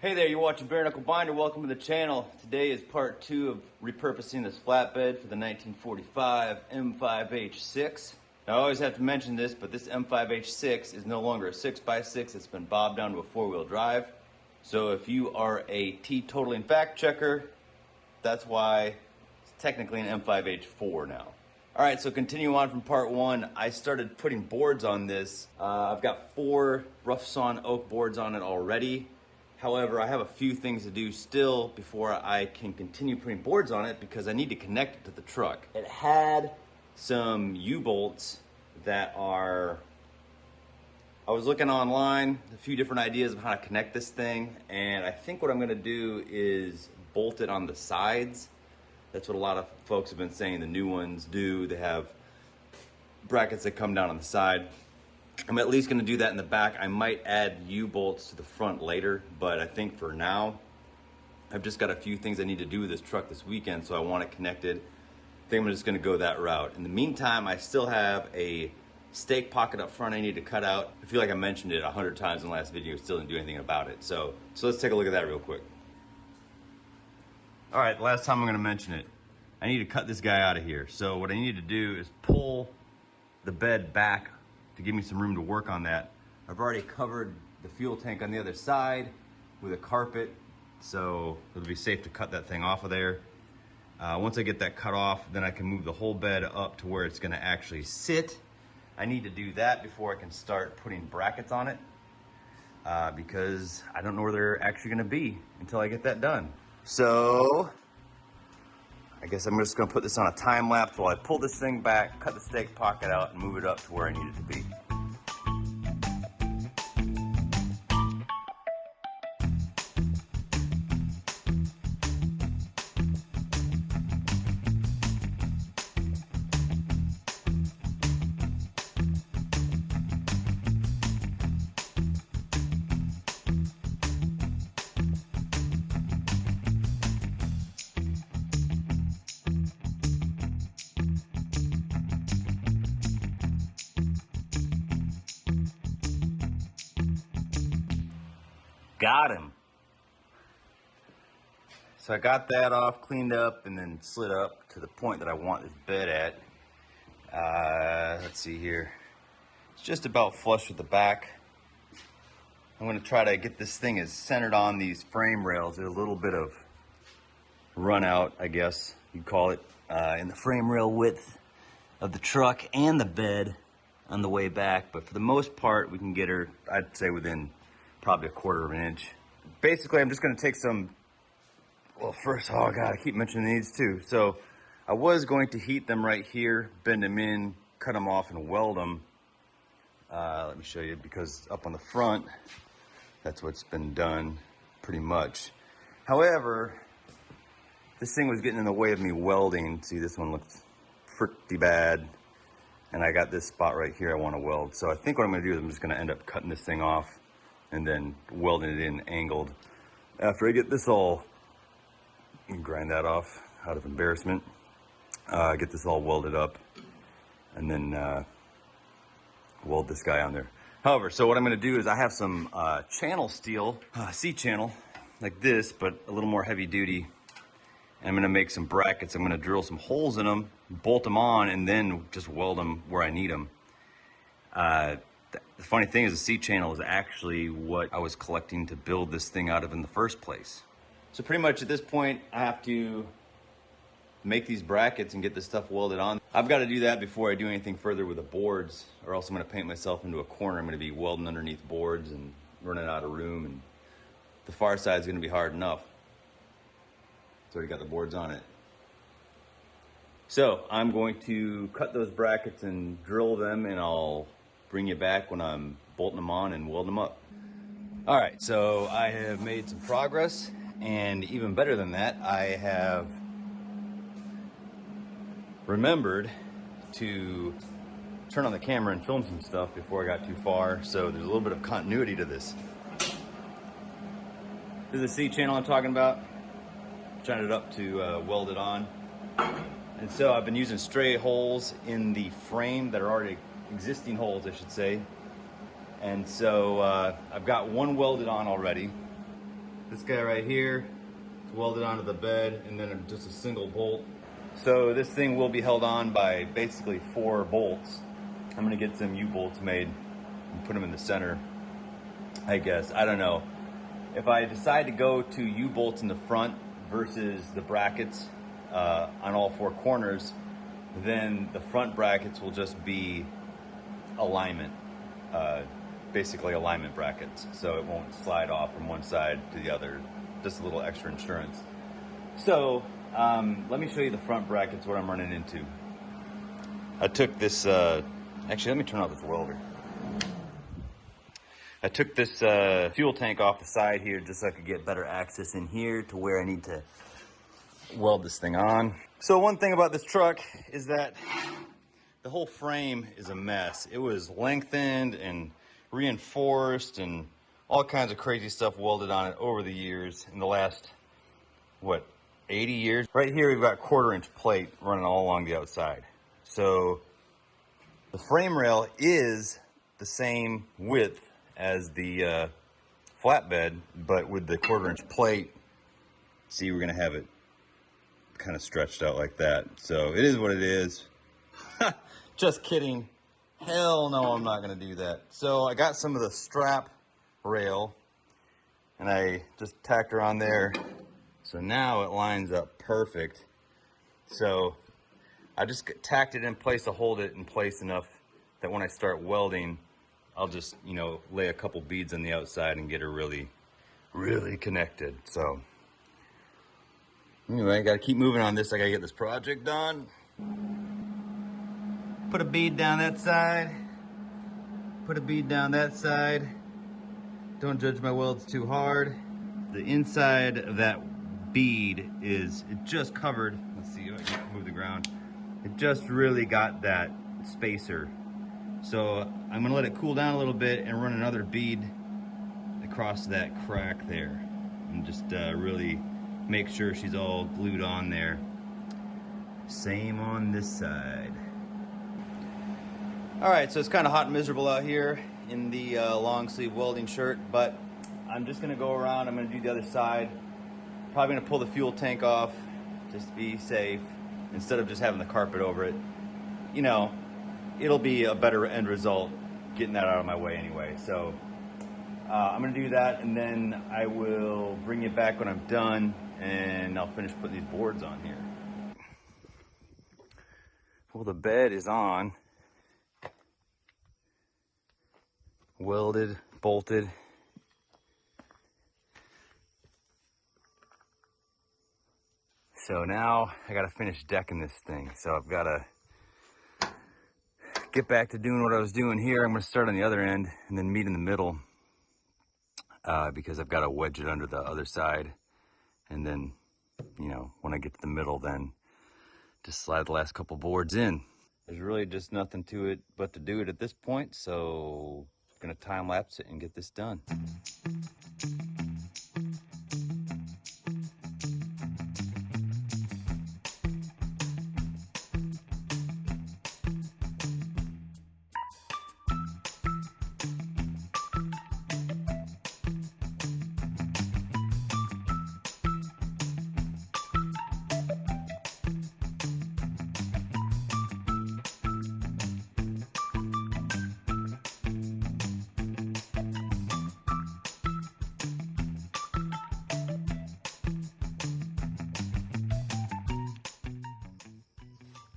Hey there, you're watching Bare Knuckle Binder. Welcome to the channel. Today is part 2 of repurposing this flatbed for the 1945 M-5H-6. Now, I always have to mention this, but this M-5H-6 is no longer a 6x6. It's been bobbed down to a 4-wheel drive. So if you are a teetotaling fact checker, that's why it's technically an M-5H-4 now. All right, so continue on from part 1. I started putting boards on this. I've got 4 rough sawn oak boards on it already. However, I have a few things to do still before I can continue putting boards on it because I need to connect it to the truck. It had some U-bolts that are, I was looking online, a few different ideas of how to connect this thing, and I think what I'm gonna do is bolt it on the sides. That's what a lot of folks have been saying the new ones do. They have brackets that come down on the side. I'm at least gonna do that in the back. I might add U-bolts to the front later, but I think for now, I've just got a few things I need to do with this truck this weekend, so I want it connected. I think I'm just gonna go that route. In the meantime, I still have a stake pocket up front I need to cut out. I feel like I mentioned it 100 times in the last video, still didn't do anything about it. So let's take a look at that real quick. All right, the last time I'm gonna mention it. I need to cut this guy out of here. So what I need to do is pull the bed back to give me some room to work on that. I've already covered the fuel tank on the other side with a carpet, so it'll be safe to cut that thing off of there. Once I get that cut off, then I can move the whole bed up to where it's gonna actually sit. I need to do that before I can start putting brackets on it because I don't know where they're actually gonna be until I get that done. So, I guess I'm just gonna put this on a time lapse while I pull this thing back, cut the stake pocket out, and move it up to where I need it to be. Got him. So I got that off, cleaned up, and then slid up to the point that I want this bed at. Let's see here. It's just about flush with the back. I'm going to try to get this thing as centered on these frame rails. There's a little bit of run out, I guess you'd call it, in the frame rail width of the truck and the bed on the way back. But for the most part, we can get her, I'd say, within probably 1/4 of an inch. Basically, I'm just gonna take some, well, first, oh God, I keep mentioning these too. So I was going to heat them right here, bend them in, cut them off and weld them. Let me show you, because up on the front, that's what's been done pretty much. However, this thing was getting in the way of me welding. See, this one looks pretty bad. And I got this spot right here I wanna weld. So I think what I'm gonna do is I'm just gonna end up cutting this thing off and then welding it in angled. After I get this all, grind that off out of embarrassment, get this all welded up, and then weld this guy on there. However, so what I'm gonna do is I have some channel steel, C-channel, like this, but a little more heavy duty. And I'm gonna make some brackets. I'm gonna drill some holes in them, bolt them on, and then just weld them where I need them. The funny thing is the C-channel is actually what I was collecting to build this thing out of in the first place. So pretty much at this point, I have to make these brackets and get this stuff welded on. I've got to do that before I do anything further with the boards, or else I'm going to paint myself into a corner. I'm going to be welding underneath boards and running out of room, and the far side is going to be hard enough. It's already got the boards on it. So I'm going to cut those brackets and drill them, and I'll bring you back when I'm bolting them on and welding them up. All right, so I have made some progress, and even better than that, I have remembered to turn on the camera and film some stuff before I got too far, so there's a little bit of continuity to this. This is the C-channel I'm talking about. Trying it up to weld it on. And so I've been using stray holes in the frame that are already existing holes, I should say. And so I've got one welded on already. This This guy right here is welded onto the bed, and then just a single bolt. So this thing will be held on by basically 4 bolts. I'm gonna get some U-bolts made and put them in the center, I guess. I don't know. If I decide to go to U-bolts in the front versus the brackets on all 4 corners, then the front brackets will just be alignment, basically alignment brackets. So it won't slide off from one side to the other, just a little extra insurance. So let me show you the front brackets, what I'm running into. I took this, actually let me turn off this welder. I took this fuel tank off the side here just so I could get better access in here to where I need to weld this thing on. So one thing about this truck is that the whole frame is a mess. It was lengthened and reinforced and all kinds of crazy stuff welded on it over the years in the last, what, 80 years? Right here we've got 1/4-inch plate running all along the outside. So the frame rail is the same width as the flatbed, but with the 1/4-inch plate, see, we're gonna have it kind of stretched out like that. So it is what it is. Just kidding. Hell no, I'm not gonna do that. So I got some of the strap rail and I just tacked her on there. So now it lines up perfect. So I just tacked it in place to hold it in place enough that when I start welding, I'll just, you know, lay a couple beads on the outside and get her really, really connected. So anyway, I gotta keep moving on this. I gotta get this project done. Put a bead down that side. Put a bead down that side. Don't judge my welds too hard. The inside of that bead is, it just covered, let's see if I can move the ground. It just really got that spacer. So I'm gonna let it cool down a little bit and run another bead across that crack there. And just really make sure she's all glued on there. Same on this side. All right, so it's kind of hot and miserable out here in the long sleeve welding shirt, but I'm just gonna go around, I'm gonna do the other side. Probably gonna pull the fuel tank off, just to be safe, instead of just having the carpet over it. You know, it'll be a better end result getting that out of my way anyway. So I'm gonna do that, and then I will bring you back when I'm done, and I'll finish putting these boards on here. Well, the bed is on. Welded, bolted. So now I gotta finish decking this thing. So I've gotta get back to doing what I was doing here. I'm gonna start on the other end and then meet in the middle because I've gotta wedge it under the other side. And then, you know, when I get to the middle, then just slide the last couple boards in. There's really just nothing to it but to do it at this point. So I'm gonna time lapse it and get this done.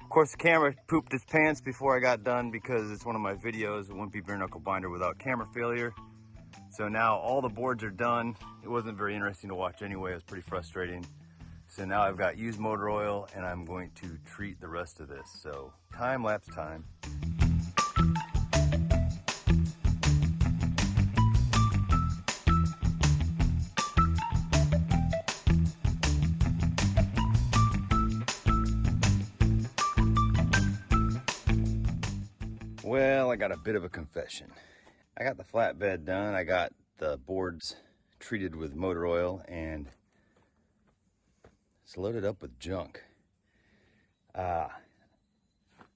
Of course, the camera pooped its pants before I got done because it's one of my videos. It wouldn't be bare knuckle binder without camera failure. So now all the boards are done. It wasn't very interesting to watch anyway. It was pretty frustrating. So now I've got used motor oil and I'm going to treat the rest of this. So time lapse time. Well, I got a bit of a confession. I got the flatbed done. I got the boards treated with motor oil and it's loaded up with junk.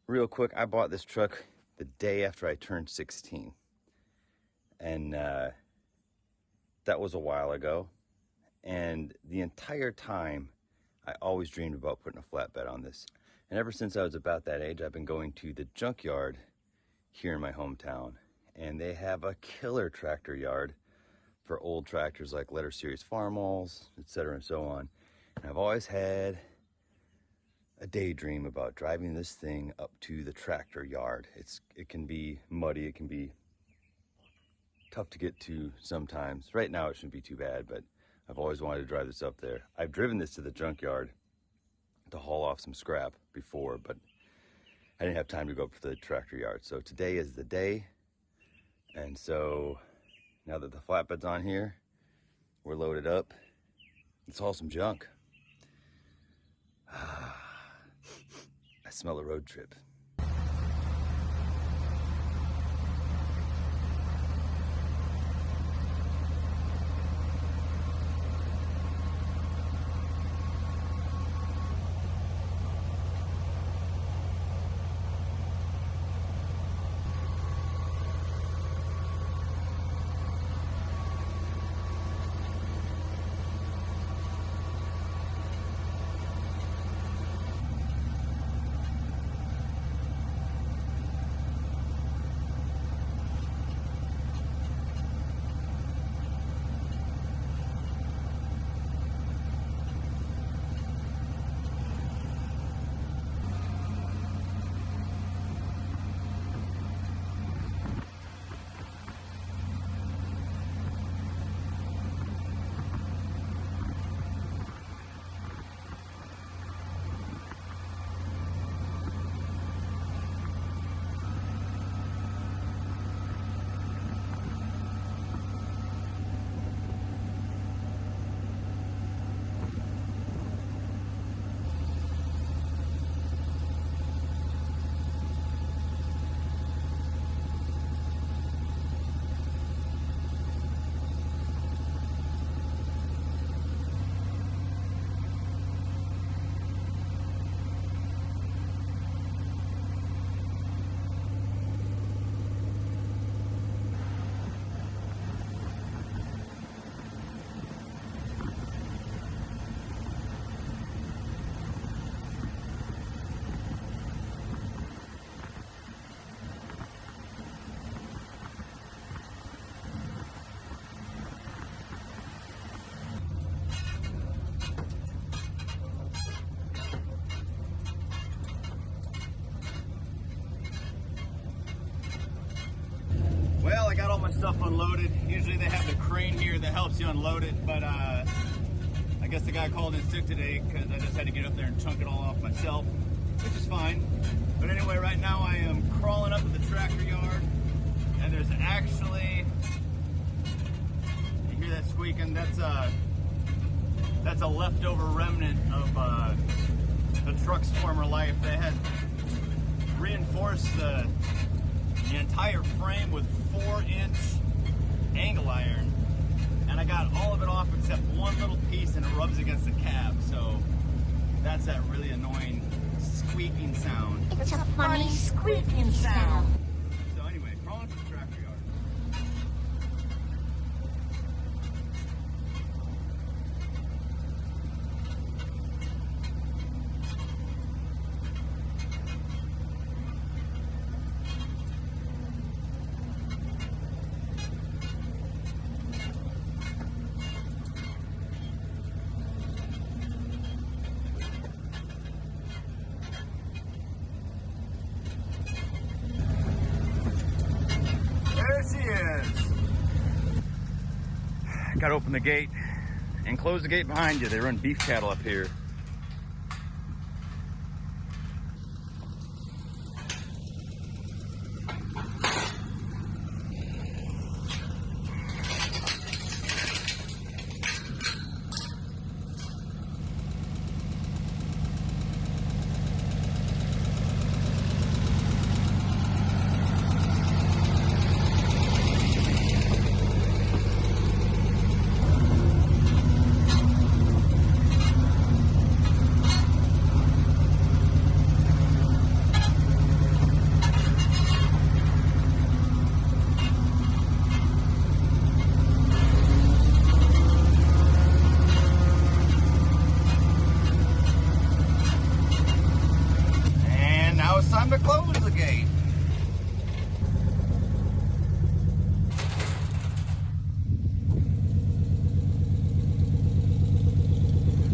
Real quick, I bought this truck the day after I turned 16. And that was a while ago. And the entire time, I always dreamed about putting a flatbed on this. And ever since I was about that age, I've been going to the junkyard here in my hometown. And they have a killer tractor yard for old tractors like letter series farmals, etc. and so on. And I've always had a daydream about driving this thing up to the tractor yard. It can be muddy, it can be tough to get to sometimes. Right now it shouldn't be too bad, but I've always wanted to drive this up there. I've driven this to the junkyard to haul off some scrap before, but I didn't have time to go up to the tractor yard. So today is the day. And so now that the flatbed's on here, we're loaded up. Let's haul some junk. I smell a road trip. Well, I got all my stuff unloaded. Usually they have the crane here that helps you unload it, but I guess the guy called in sick today because I just had to get up there and chunk it all off myself, which is fine. But anyway, right now I am crawling up to the tractor yard, and there's actually, you hear that squeaking? That's a leftover remnant of the truck's former life. They had reinforced the entire frame with 4-inch angle iron, and I got all of it off except one little piece, and it rubs against the cab, so that's that really annoying squeaking sound. It's a funny squeaking sound. So anyway, crawling to the tractor yard. Got to open the gate and close the gate behind you. They run beef cattle up here.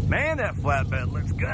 Man, that flatbed looks good.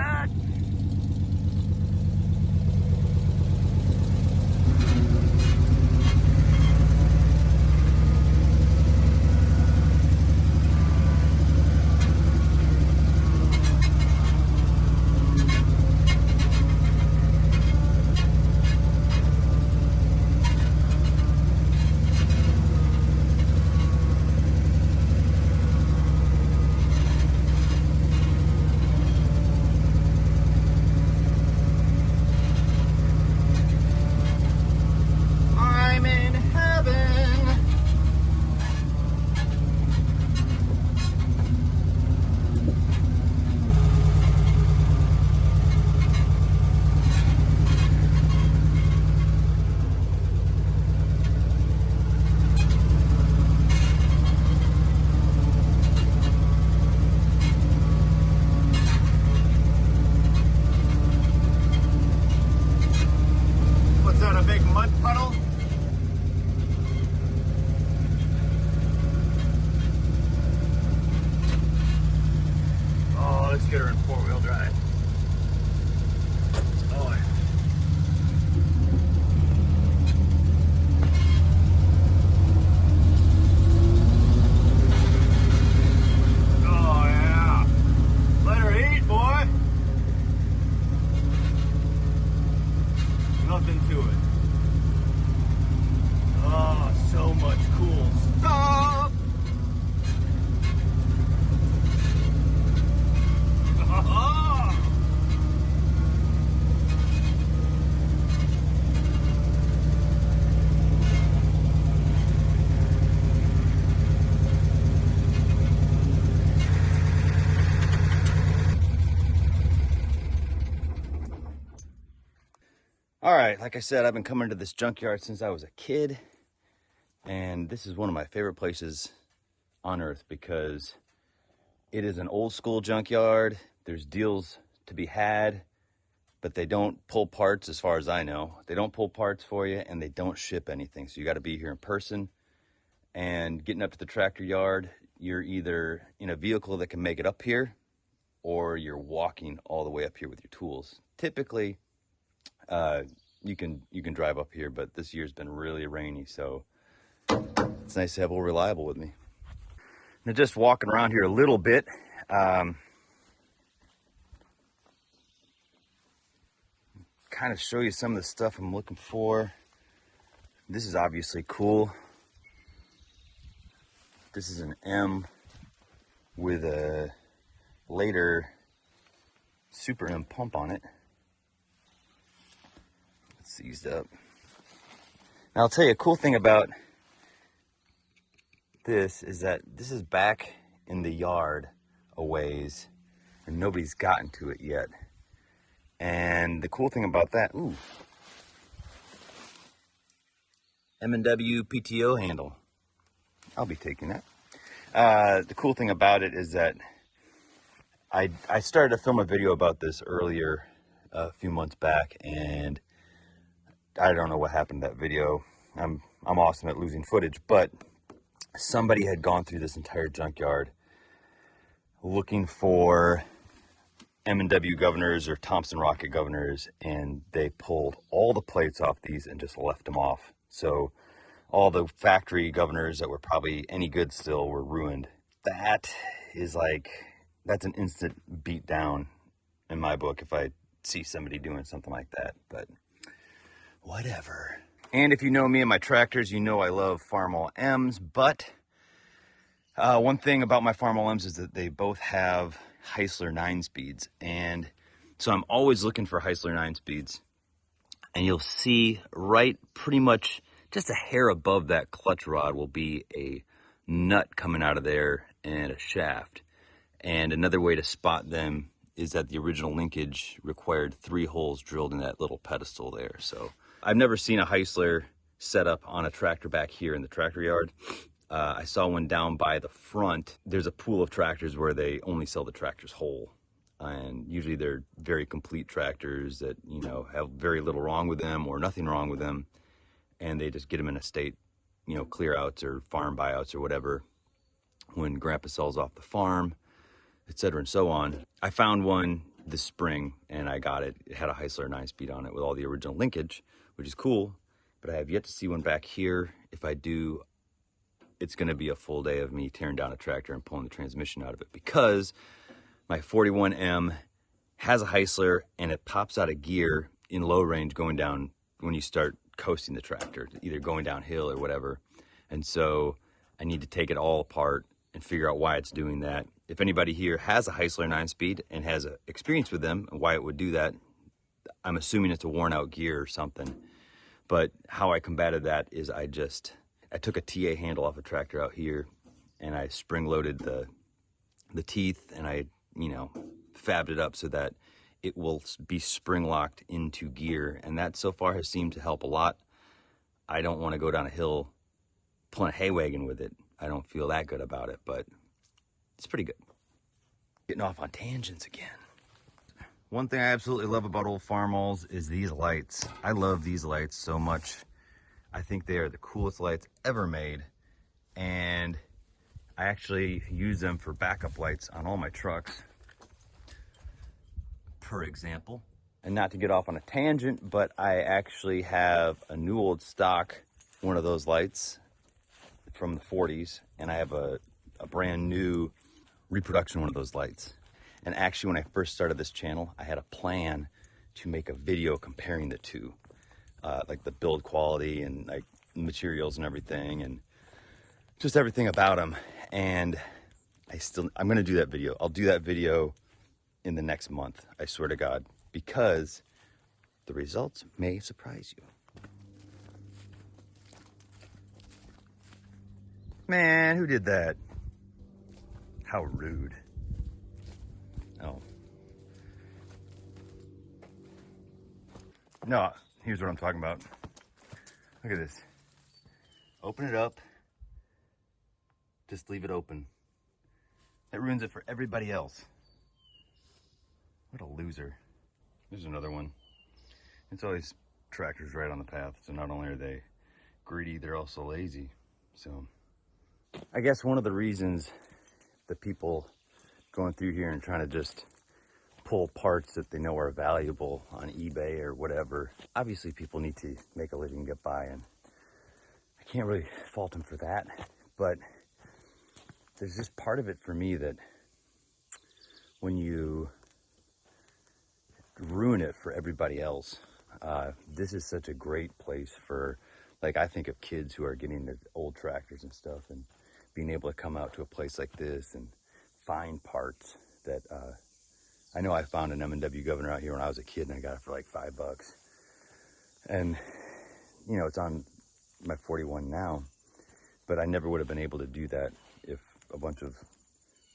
I'm in heaven. What's that, a big mud puddle? Oh, let's get her in four-wheel drive. Oh, yeah. Oh, yeah. Let her eat, boy. Nothing to it. Oh, so much cool stuff. All right, like I said, I've been coming to this junkyard since I was a kid, and this is one of my favorite places on earth because it is an old school junkyard. There's deals to be had, but they don't pull parts as far as I know. They don't pull parts for you, and they don't ship anything, so you got to be here in person. And getting up to the tractor yard, you're either in a vehicle that can make it up here, or you're walking all the way up here with your tools. Typically, you can drive up here, but this year's been really rainy, so it's nice to have a reliable with me. Now, just walking around here a little bit, kind of show you some of the stuff I'm looking for. This is obviously cool. This is an M with a later Super M pump on it. Seized up. Now I'll tell you a cool thing about this is that this is back in the yard a ways and nobody's gotten to it yet. And the cool thing about that, M&W PTO handle. I'll be taking that. The cool thing about it is that I started to film a video about this earlier a few months back, and I don't know what happened to that video. I'm awesome at losing footage, but somebody had gone through this entire junkyard looking for M&W governors or Thompson rocket governors, and they pulled all the plates off these and just left them off. So all the factory governors that were probably any good still were ruined. That is like, that's an instant beat down in my book if I see somebody doing something like that, but whatever. And if you know me and my tractors, you know I love Farmall M's, but one thing about my Farmall M's is that they both have Heisler 9-speeds, and so I'm always looking for Heisler 9-speeds, and you'll see right pretty much just a hair above that clutch rod will be a nut coming out of there and a shaft. And another way to spot them is that the original linkage required 3 holes drilled in that little pedestal there. So I've never seen a Heisler set up on a tractor back here in the tractor yard. I saw one down by the front. There's a pool of tractors where they only sell the tractors whole. And usually they're very complete tractors that, you know, have very little wrong with them or nothing wrong with them. And they just get them in a state, you know, clear outs or farm buyouts or whatever. When Grandpa sells off the farm, etc. and so on. I found one this spring and I got it. It had a Heisler 9-speed on it with all the original linkage, which is cool, but I have yet to see one back here. If I do, it's gonna be a full day of me tearing down a tractor and pulling the transmission out of it, because my 41M has a Heisler and it pops out of gear in low range going down when you start coasting the tractor, either going downhill or whatever. And so I need to take it all apart and figure out why it's doing that. If anybody here has a Heisler 9-speed and has a experience with them and why it would do that, I'm assuming it's a worn out gear or something. But how I combated that is I took a TA handle off a tractor out here and I spring loaded the teeth, and I, fabbed it up so that it will be spring locked into gear. And that so far has seemed to help a lot. I don't want to go down a hill pulling a hay wagon with it. I don't feel that good about it, but it's pretty good. Getting off on tangents again. One thing I absolutely love about old Farmalls is these lights. I love these lights so much. I think they are the coolest lights ever made. And I actually use them for backup lights on all my trucks, for example. And not to get off on a tangent, but I actually have a new old stock one of those lights from the 40s, and I have a brand new reproduction one of those lights. And actually, when I first started this channel, I had a plan to make a video comparing the two, like the build quality and like materials and everything, and just everything about them. And I'm gonna do that video. I'll do that video in the next month, I swear to God, because the results may surprise you. Man, who did that? How rude. Oh. No, here's what I'm talking about. Look at this. Open it up. Just leave it open. That ruins it for everybody else. What a loser. There's another one. It's always tractors right on the path. So not only are they greedy, they're also lazy. So I guess one of the reasons the people going through here and trying to just pull parts that they know are valuable on eBay or whatever, obviously people need to make a living and get by, and I can't really fault them for that. But there's just part of it for me that when you ruin it for everybody else, this is such a great place for, like, I think of kids who are getting their old tractors and stuff and being able to come out to a place like this and find parts that I know I found an M&W Governor out here when I was a kid, and I got it for like $5. And it's on my 41 now, but I never would have been able to do that if a bunch of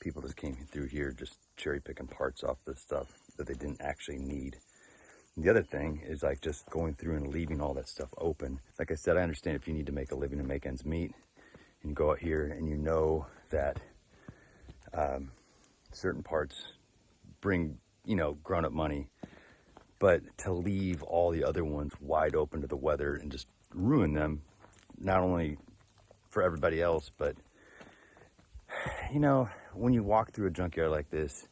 people just came through here just cherry picking parts off this stuff that they didn't actually need. And the other thing is like just going through and leaving all that stuff open. Like I said, I understand if you need to make a living and make ends meet, and you go out here and you know that certain parts bring, grown-up money, but to leave all the other ones wide open to the weather and just ruin them, not only for everybody else, but when you walk through a junkyard like this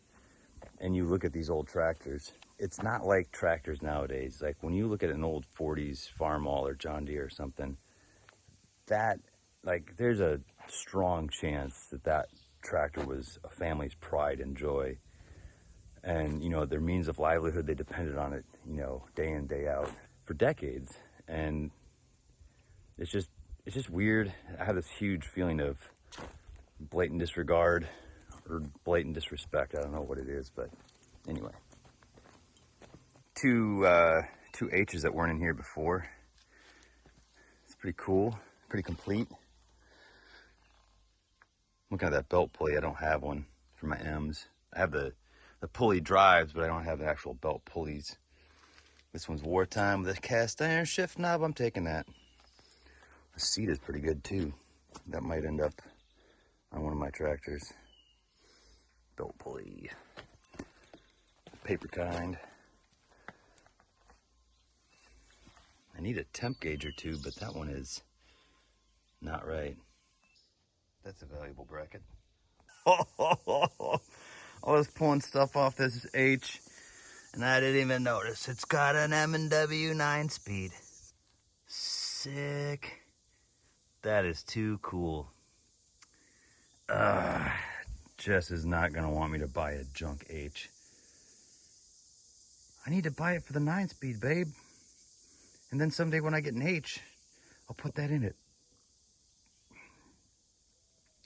and you look at these old tractors, it's not like tractors nowadays. Like when you look at an old 40s Farmall or John Deere or something, that, like, there's a strong chance that tractor was a family's pride and joy. And, their means of livelihood, they depended on it, day in, day out for decades. And it's just weird. I have this huge feeling of blatant disregard or blatant disrespect. I don't know what it is, but anyway. Two H's that weren't in here before. It's pretty cool, pretty complete. Looking at that belt pulley, I don't have one for my M's. I have the pulley drives, but I don't have the actual belt pulleys. This one's wartime with a cast iron shift knob. I'm taking that. The seat is pretty good too. That might end up on one of my tractors. Belt pulley. Paper kind. I need a temp gauge or two, but that one is not right. That's a valuable bracket. I was pulling stuff off this H, and I didn't even notice. It's got an M&W 9-speed. Sick. That is too cool. Jess is not gonna want me to buy a junk H. I need to buy it for the 9-speed, babe. And then someday when I get an H, I'll put that in it.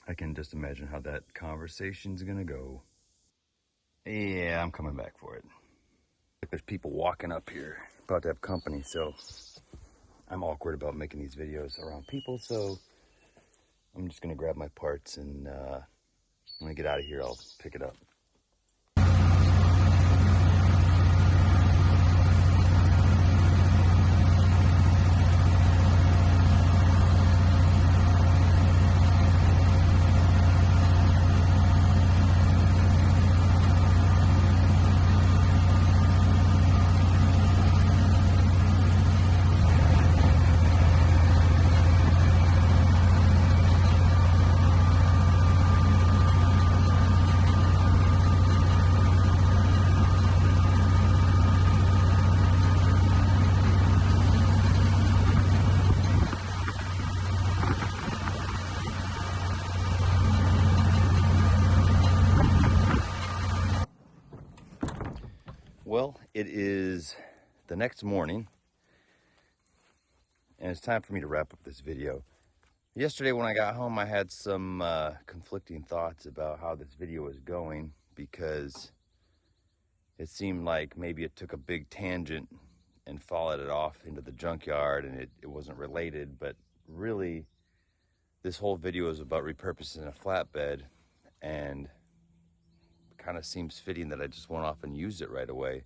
I can just imagine how that conversation's gonna go. Yeah, I'm coming back for it. There's people walking up here, about to have company, so I'm awkward about making these videos around people, so I'm just gonna grab my parts and when I get out of here, I'll pick it up. Well, it is the next morning, and it's time for me to wrap up this video. Yesterday when I got home, I had some conflicting thoughts about how this video was going, because it seemed like maybe it took a big tangent and followed it off into the junkyard, and it wasn't related, but really this whole video is about repurposing a flatbed, and kind of seems fitting that I just went off and used it right away.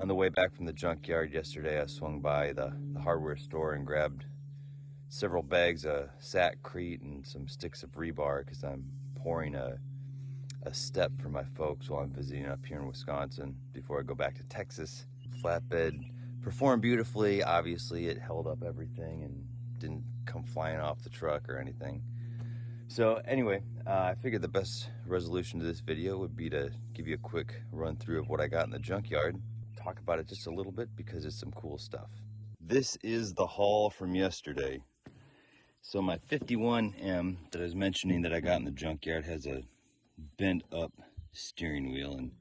On the way back from the junkyard yesterday, I swung by the hardware store and grabbed several bags of sackcrete and some sticks of rebar, because I'm pouring a step for my folks while I'm visiting up here in Wisconsin before I go back to Texas. Flatbed performed beautifully. Obviously, it held up everything and didn't come flying off the truck or anything. So anyway, I figured the best resolution to this video would be to give you a quick run through of what I got in the junkyard. Talk about it just a little bit because it's some cool stuff. This is the haul from yesterday. So my 51M that I was mentioning that I got in the junkyard has a bent up steering wheel, and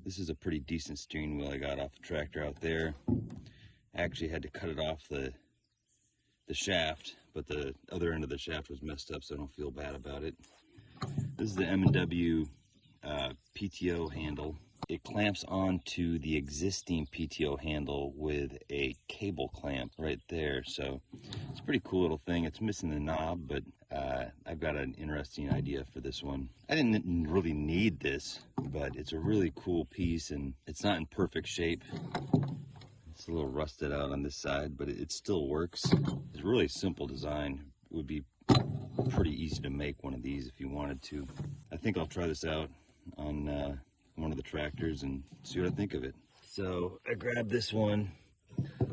this is a pretty decent steering wheel I got off the tractor out there. I actually had to cut it off the shaft, but the other end of the shaft was messed up, so I don't feel bad about it. This is the M&W PTO handle. It clamps onto the existing PTO handle with a cable clamp right there, so it's a pretty cool little thing. It's missing the knob, but I've got an interesting idea for this one. I didn't really need this, but it's a really cool piece, and it's not in perfect shape. It's a little rusted out on this side, but it still works. It's a really simple design. It would be pretty easy to make one of these if you wanted to. I think I'll try this out on one of the tractors and see what I think of it. So I grabbed this one,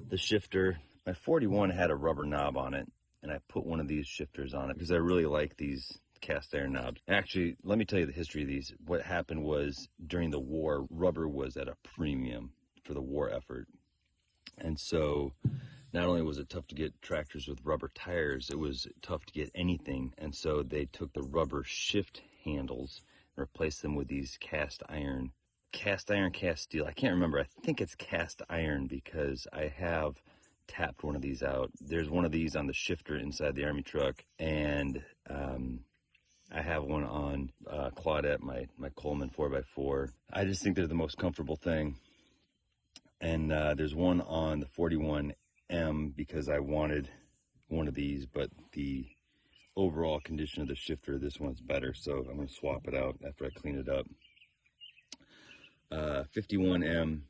the shifter. My 41 had a rubber knob on it, and I put one of these shifters on it because I really like these cast iron knobs. Actually, let me tell you the history of these. What happened was, during the war, rubber was at a premium for the war effort. And so not only was it tough to get tractors with rubber tires, it was tough to get anything. And so they took the rubber shift handles and replaced them with these cast steel. I can't remember. I think it's cast iron because I have tapped one of these out. There's one of these on the shifter inside the Army truck, and I have one on Claudette, my Coleman 4x4. I just think they're the most comfortable thing. And there's one on the 41M because I wanted one of these, but the overall condition of the shifter, this one's better, so I'm going to swap it out after I clean it up. 51M,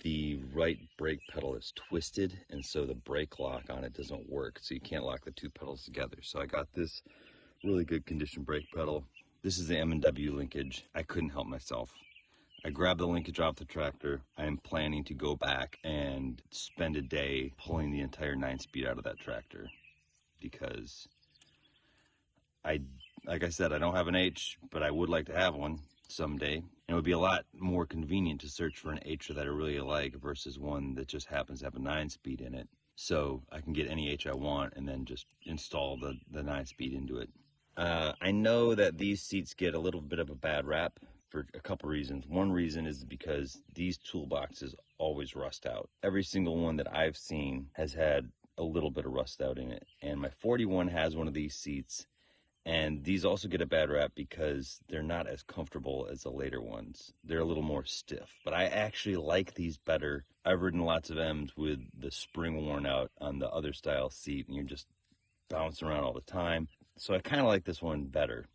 the right brake pedal is twisted, and so the brake lock on it doesn't work, so you can't lock the two pedals together. So I got this really good condition brake pedal. This is the M&W linkage. I couldn't help myself. I grabbed the linkage off the tractor. I am planning to go back and spend a day pulling the entire 9-speed out of that tractor, because like I said, I don't have an H, but I would like to have one someday. And it would be a lot more convenient to search for an H that I really like versus one that just happens to have a 9-speed in it. So I can get any H I want and then just install the 9-speed into it. I know that these seats get a little bit of a bad rap for a couple reasons. One reason is because these toolboxes always rust out. Every single one that I've seen has had a little bit of rust out in it. And my 41 has one of these seats. And these also get a bad rap because they're not as comfortable as the later ones. They're a little more stiff, but I actually like these better. I've ridden lots of M's with the spring worn out on the other style seat, and you're just bouncing around all the time. So I kind of like this one better.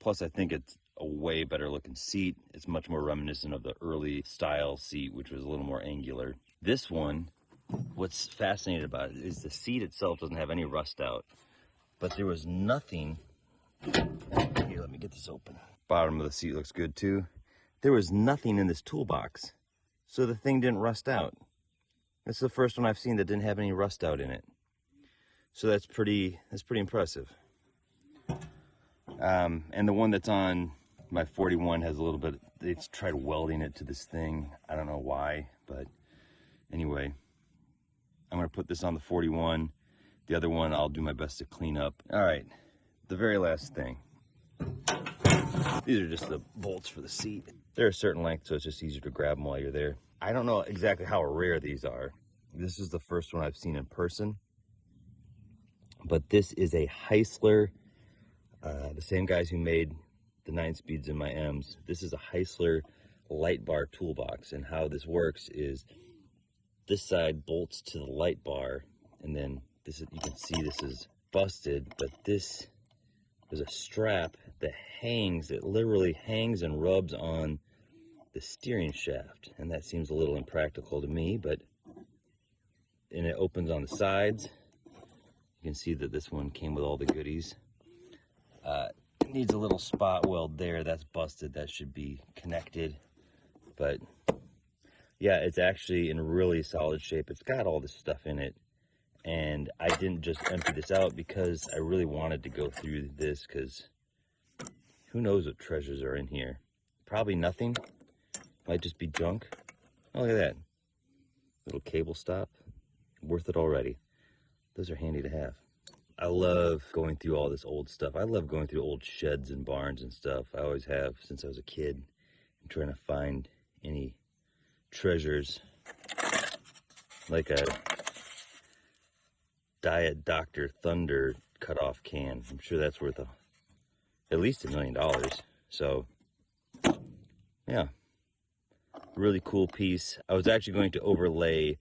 Plus, I think it's a way better looking seat. It's much more reminiscent of the early style seat, which was a little more angular. This one, what's fascinating about it is the seat itself doesn't have any rust out, but there was nothing. Here, let me get this open. Bottom of the seat looks good too. There was nothing in this toolbox, so the thing didn't rust out. This is the first one I've seen that didn't have any rust out in it. So that's pretty impressive. And the one that's on my 41 has a little bit, they tried welding it to this thing. I don't know why, but anyway, I'm gonna put this on the 41. The other one I'll do my best to clean up. All right, the very last thing. These are just the bolts for the seat. They're a certain length, so it's just easier to grab them while you're there. I don't know exactly how rare these are. This is the first one I've seen in person. But this is a Heisler, the same guys who made the 9-speeds in my M's. This is a Heisler light bar toolbox, and how this works is this side bolts to the light bar, and then this is, you can see this is busted, but this is a strap that hangs, it literally hangs and rubs on the steering shaft, and that seems a little impractical to me, but and it opens on the sides. You can see that this one came with all the goodies. It needs a little spot weld there. That's busted. That should be connected. But yeah, it's actually in really solid shape. It's got all this stuff in it. And I didn't just empty this out because I really wanted to go through this, because who knows what treasures are in here. Probably nothing. Might just be junk. Oh, look at that. Little cable stop. Worth it already. Those are handy to have. I love going through all this old stuff. I love going through old sheds and barns and stuff. I always have since I was a kid. I'm trying to find any treasures, like a Diet Dr. Thunder cutoff can. I'm sure that's worth at least $1 million. So yeah, really cool piece. I was actually going to overlay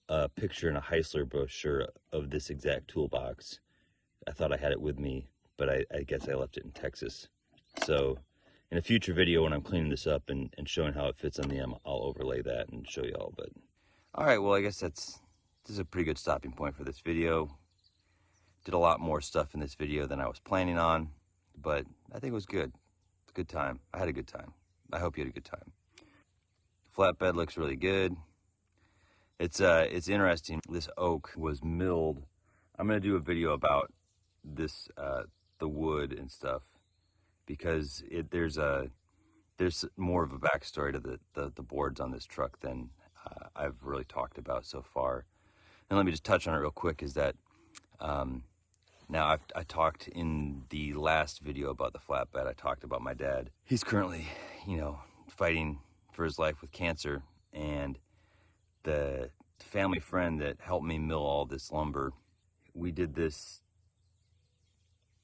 a picture in a Heisler brochure of this exact toolbox. I thought I had it with me, but I guess I left it in Texas. So in a future video when I'm cleaning this up and showing how it fits on the M, I'll overlay that and show you all. But all right, well, I guess this is a pretty good stopping point for this video. Did a lot more stuff in this video than I was planning on, but I think it was good. It's a good time. I had a good time. I hope you had a good time. Flatbed looks really good. It's interesting. This oak was milled. I'm gonna do a video about this, the wood and stuff, because there's more of a backstory to the boards on this truck than I've really talked about so far. And let me just touch on it real quick. Is that now I talked in the last video about the flatbed. I talked about my dad. He's currently, fighting for his life with cancer, and the family friend that helped me mill all this lumber, we did this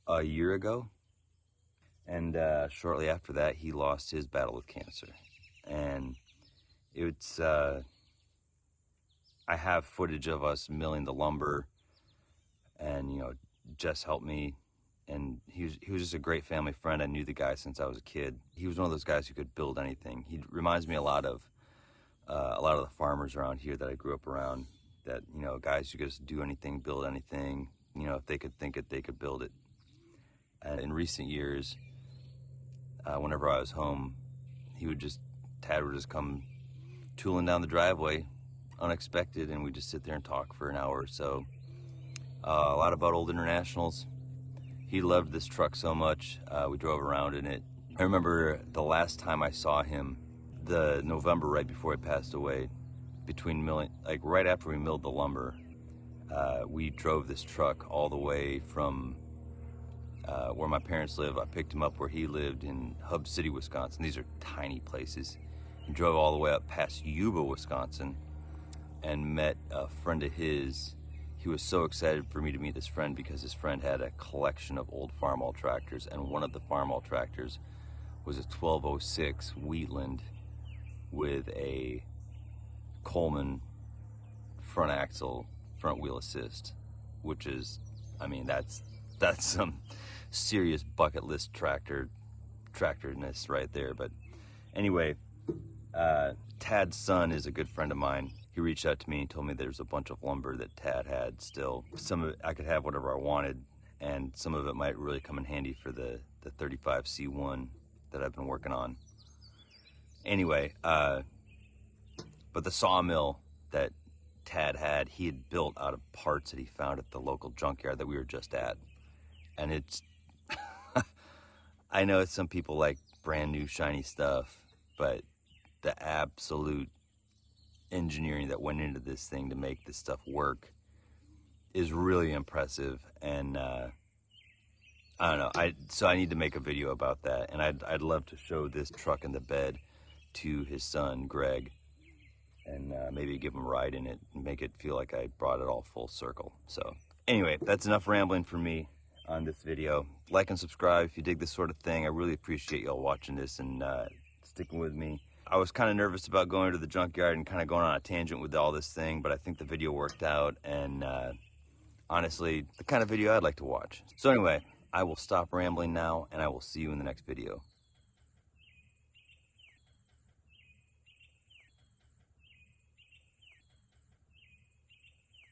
a year ago, and shortly after that he lost his battle with cancer. And it's I have footage of us milling the lumber, and Jess helped me, and he was just a great family friend. I knew the guy since I was a kid. He was one of those guys who could build anything. He reminds me a lot of the farmers around here that I grew up around, that, guys who could just do anything, build anything. If they could think it, they could build it. And in recent years, whenever I was home, Tad would just come tooling down the driveway, unexpected, and we'd just sit there and talk for an hour or so. A lot about old internationals. He loved this truck so much. We drove around in it, I remember the last time I saw him, the November right before he passed away, between milling, like right after we milled the lumber, we drove this truck all the way from where my parents live. I picked him up where he lived in Hub City, Wisconsin. These are tiny places. He drove all the way up past Yuba, Wisconsin, and met a friend of his. He was so excited for me to meet this friend because his friend had a collection of old Farmall tractors, and one of the Farmall tractors was a 1206 Wheatland with a Coleman front axle, front wheel assist, which is, I mean, that's some serious bucket list tractorness right there. But anyway, Tad's son is a good friend of mine. He reached out to me and told me there's a bunch of lumber that Tad had still. Some of it, I could have whatever I wanted, and some of it might really come in handy for the 35C1 that I've been working on. Anyway, but the sawmill that Tad had, he had built out of parts that he found at the local junkyard that we were just at. And it's, I know some people like brand new shiny stuff, but the absolute engineering that went into this thing to make this stuff work is really impressive. And I don't know, so I need to make a video about that, and I'd love to show this truck in the bed to his son Greg, and maybe give him a ride in it and make it feel like I brought it all full circle. So anyway, that's enough rambling for me on this video. Like and subscribe if you dig this sort of thing. I really appreciate y'all watching this and sticking with me. I was kind of nervous about going to the junkyard and kind of going on a tangent with all this thing, but I think the video worked out, and honestly, the kind of video I'd like to watch. So anyway, I will stop rambling now, and I will see you in the next video.